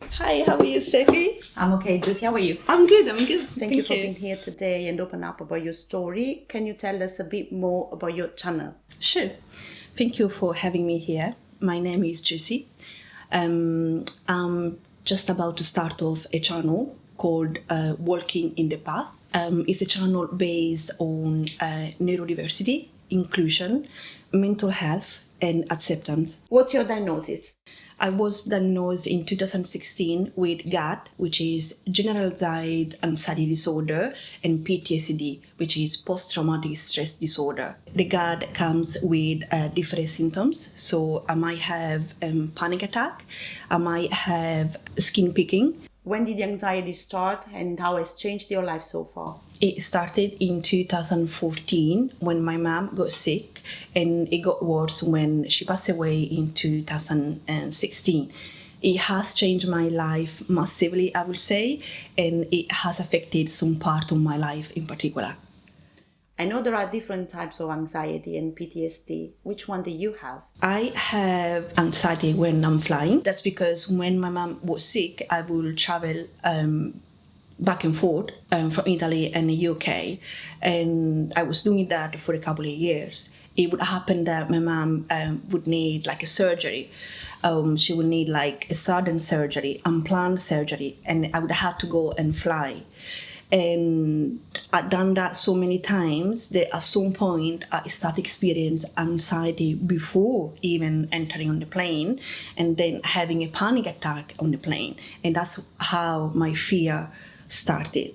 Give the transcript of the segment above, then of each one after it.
Hi, how are you, Steffi? I'm okay. Giusy, how are you? I'm good. Thank you for being here today and open up about your story. Can you tell us a bit more about your channel? Sure. Thank you for having me here. My name is Giusy. I'm just about to start off a channel called Walking in the Path. It's a channel based on neurodiversity, inclusion, mental health, and acceptance. What's your diagnosis? I was diagnosed in 2016 with GAD, which is generalized anxiety disorder, and PTSD, which is post-traumatic stress disorder. The GAD comes with different symptoms. So I might have panic attack, I might have skin picking. When did the anxiety start and how has changed your life so far? It started in 2014 when my mom got sick, and it got worse when she passed away in 2016. It has changed my life massively, I would say, and it has affected some part of my life in particular. I know there are different types of anxiety and PTSD. Which one do you have? I have anxiety when I'm flying. That's because when my mom was sick, I would travel back and forth from Italy and the UK, and I was doing that for a couple of years. It would happen that my mom would need like a surgery. She would need like a sudden surgery, unplanned surgery, and I would have to go and fly. And I've done that so many times that at some point I started experiencing anxiety before even entering on the plane, and then having a panic attack on the plane. And that's how my fear started.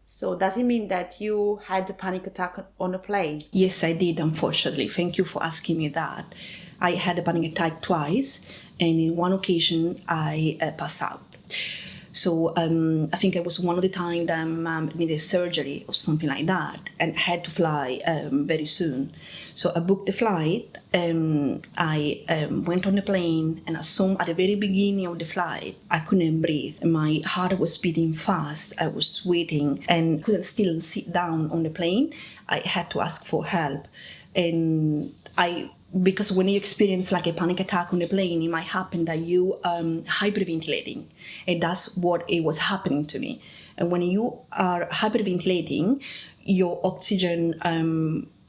So does it mean that you had a panic attack on a plane? Yes, I did, unfortunately. Thank you for asking me that. I had a panic attack twice, and in one occasion I passed out. So I think it was one of the time that mom needed surgery or something like that, and had to fly very soon. So I booked the flight. I went on the plane, and at the very beginning of the flight, I couldn't breathe. My heart was beating fast. I was sweating and couldn't still sit down on the plane. I had to ask for help, and because when you experience like a panic attack on the plane, it might happen that you hyperventilating, and that's what it was happening to me. And when you are hyperventilating, your oxygen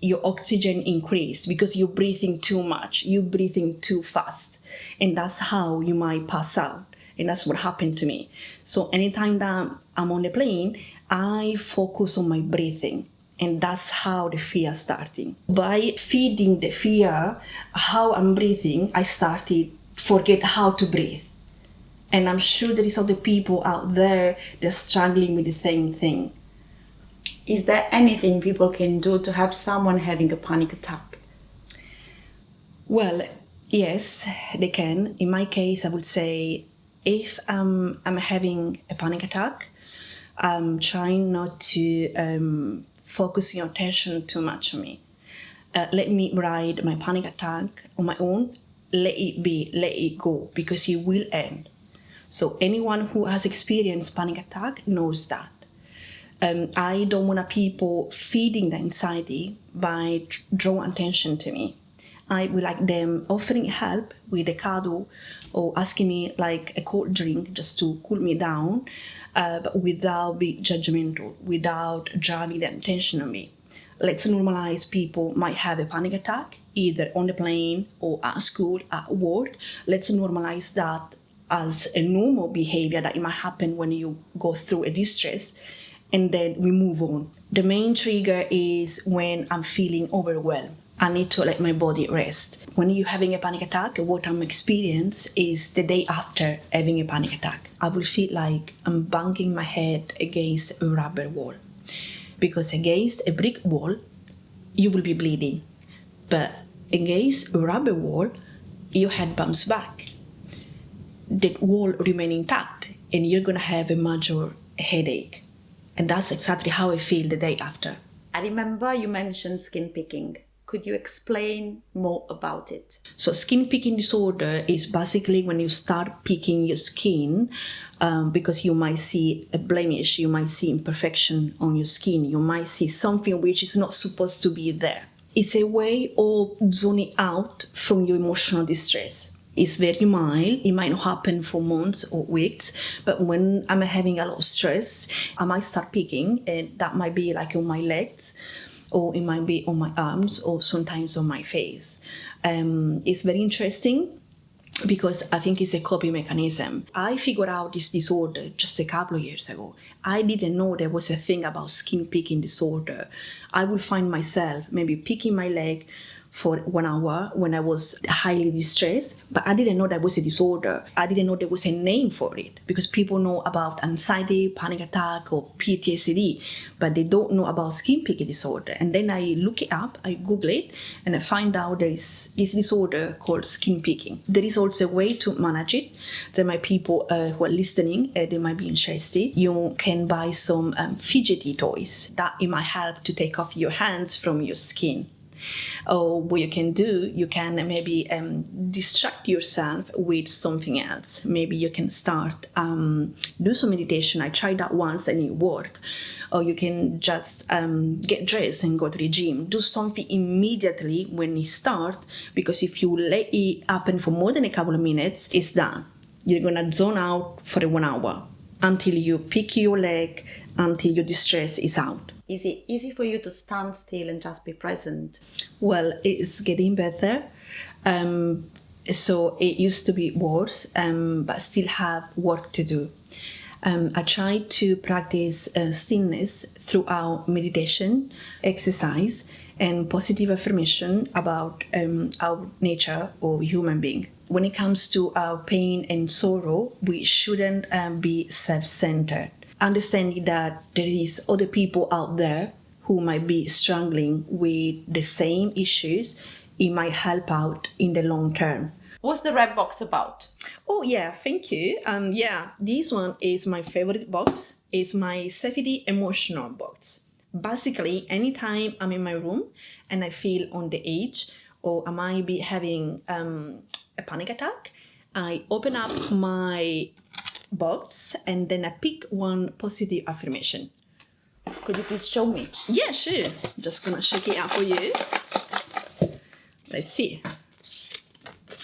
increase because you're breathing too much, you're breathing too fast, and that's how you might pass out. And that's what happened to me. So anytime that I'm on the plane, I focus on my breathing. And that's how the fear started. By feeding the fear, how I'm breathing, I started forget how to breathe. And I'm sure there is other people out there that are struggling with the same thing. Is there anything people can do to help someone having a panic attack? Well, yes, they can. In my case, I would say if I'm having a panic attack, I'm trying not to focus your attention too much on me. Let me ride my panic attack on my own. Let it be, let it go, because it will end. So anyone who has experienced panic attack knows that. I don't want people feeding the anxiety by drawing attention to me. I would like them offering help with a cuddle or asking me like a cold drink just to cool me down, but without being judgmental, without drawing the attention on me. Let's normalize people might have a panic attack, either on the plane or at school, at work. Let's normalize that as a normal behavior that it might happen when you go through a distress, and then we move on. The main trigger is when I'm feeling overwhelmed. I need to let my body rest. When you're having a panic attack, what I'm experiencing is the day after having a panic attack. I will feel like I'm banging my head against a rubber wall. Because against a brick wall, you will be bleeding. But against a rubber wall, your head bumps back. The wall remains intact, and you're gonna have a major headache. And that's exactly how I feel the day after. I remember you mentioned skin picking. Could you explain more about it? So skin picking disorder is basically when you start picking your skin because you might see a blemish, you might see imperfection on your skin, you might see something which is not supposed to be there. It's a way of zoning out from your emotional distress. It's very mild. It might not happen for months or weeks, but when I'm having a lot of stress, I might start picking, and that might be like on my legs, or it might be on my arms, or sometimes on my face. It's very interesting because I think it's a coping mechanism. I figured out this disorder just a couple of years ago. I didn't know there was a thing about skin picking disorder. I would find myself maybe picking my leg for 1 hour when I was highly distressed, but I didn't know that was a disorder. I didn't know there was a name for it, because people know about anxiety, panic attack, or PTSD, but they don't know about skin picking disorder. And then I look it up, I Google it, and I find out there is this disorder called skin picking. There is also a way to manage it. There might be people who are listening, they might be interested. You can buy some fidgety toys that it might help to take off your hands from your skin. Or what you can do, you can maybe distract yourself with something else. Maybe you can start do some meditation. I tried that once and it worked. Or you can just get dressed and go to the gym. Do something immediately when it starts, because if you let it happen for more than a couple of minutes, it's done. You're gonna zone out for 1 hour until you pick your leg, until your distress is out. Is it easy for you to stand still and just be present? Well, it's getting better. So it used to be worse, but still have work to do. I try to practice stillness throughout meditation, exercise, and positive affirmation about our nature or human being. When it comes to our pain and sorrow, we shouldn't be self-centered. Understanding that there is other people out there who might be struggling with the same issues, it might help out in the long term. What's the red box about? Oh yeah, thank you. This one is my favorite box. It's my safety emotional box. Basically, anytime I'm in my room and I feel on the edge, or I might be having a panic attack, I open up my box and then I pick one positive affirmation. Could you please show me? Yeah, sure. Just gonna shake it out for you. Let's see.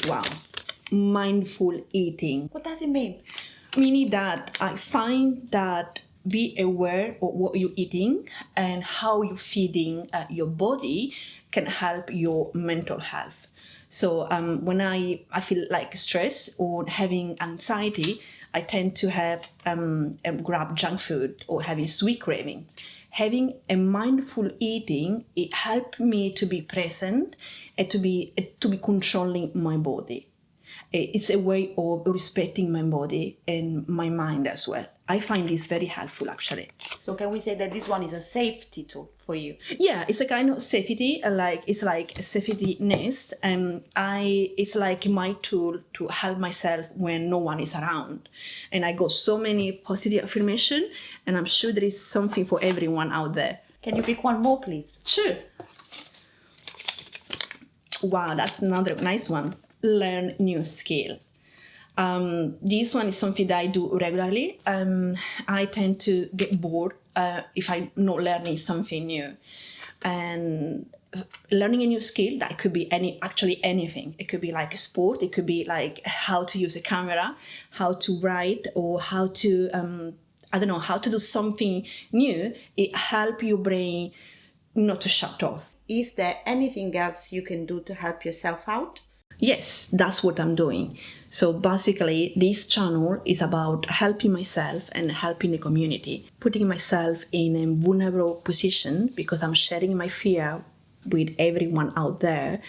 Wow. Mindful eating. What does it mean? Meaning that I find that be aware of what you're eating and how you're feeding your body can help your mental health. So when I feel like stress or having anxiety, I tend to have grab junk food or having sweet cravings. Having a mindful eating, it helped me to be present and to be controlling my body. It's a way of respecting my body and my mind as well. I find this very helpful, actually. So can we say that this one is a safety tool for you? Yeah, it's a kind of safety, it's like a safety nest. It's like my tool to help myself when no one is around. And I got so many positive affirmation, and I'm sure there is something for everyone out there. Can you pick one more, please? Sure. Wow, that's another nice one. Learn new skill. This one is something that I do regularly. I tend to get bored if I'm not learning something new. And learning a new skill, that could be anything. It could be like a sport, it could be like how to use a camera, how to write, or how to, how to do something new. It helps your brain not to shut off. Is there anything else you can do to help yourself out? Yes, that's what I'm doing. So basically, this channel is about helping myself and helping the community, putting myself in a vulnerable position because I'm sharing my fear with everyone out there.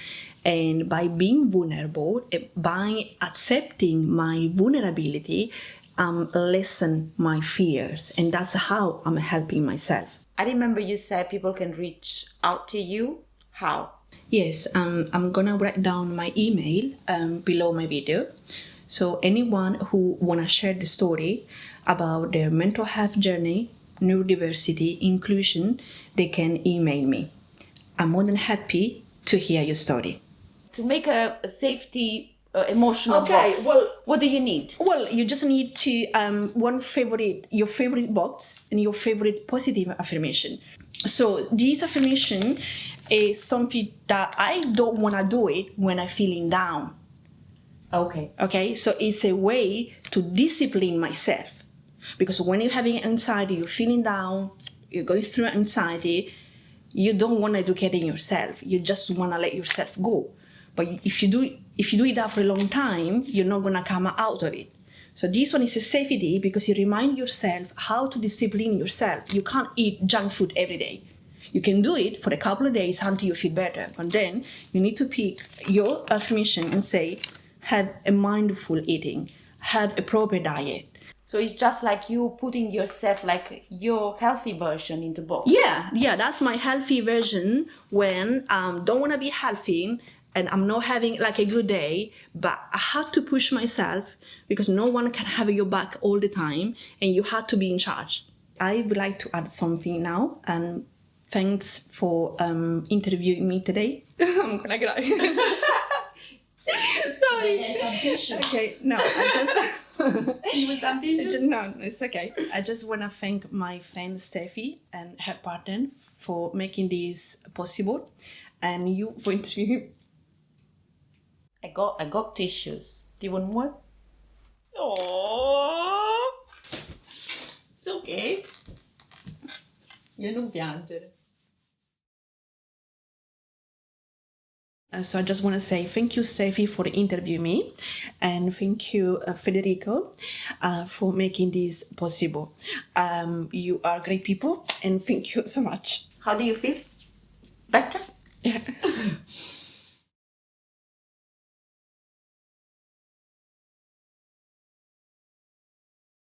And by being vulnerable, by accepting my vulnerability, lessen my fears. And that's how I'm helping myself. I remember you said people can reach out to you. How? Yes, I'm gonna write down my email below my video. So anyone who wanna share the story about their mental health journey, neurodiversity, inclusion, they can email me. I'm more than happy to hear your story. To make a safety emotional box, what do you need? Well, you just need to your favorite box and your favorite positive affirmation. So this affirmation is something that I don't want to do it when I'm feeling down. Okay. Okay, so it's a way to discipline myself. Because when you're having anxiety, you're feeling down, you're going through anxiety, you don't want to educate yourself. You just want to let yourself go. But if you do it that for a long time, you're not going to come out of it. So this one is a safety because you remind yourself how to discipline yourself. You can't eat junk food every day. You can do it for a couple of days until you feel better. But then you need to pick your affirmation and say, have a mindful eating, have a proper diet. So it's just like you putting yourself, like your healthy version, into box. Yeah, that's my healthy version when I don't want to be healthy and I'm not having like a good day, but I have to push myself because no one can have your back all the time and you have to be in charge. I would like to add something now, and thanks for interviewing me today. I'm gonna cry. Sorry. Okay, no, I just... You was ambitious? No, it's okay. I just want to thank my friend Steffi and her partner for making this possible, and you for interviewing. I got tissues. Do you want more? Oh, it's okay. Io non piangere. So I just want to say thank you, Steffi, for interviewing me, and thank you, Federico, for making this possible. You are great people, and thank you so much. How do you feel? Better? Yeah.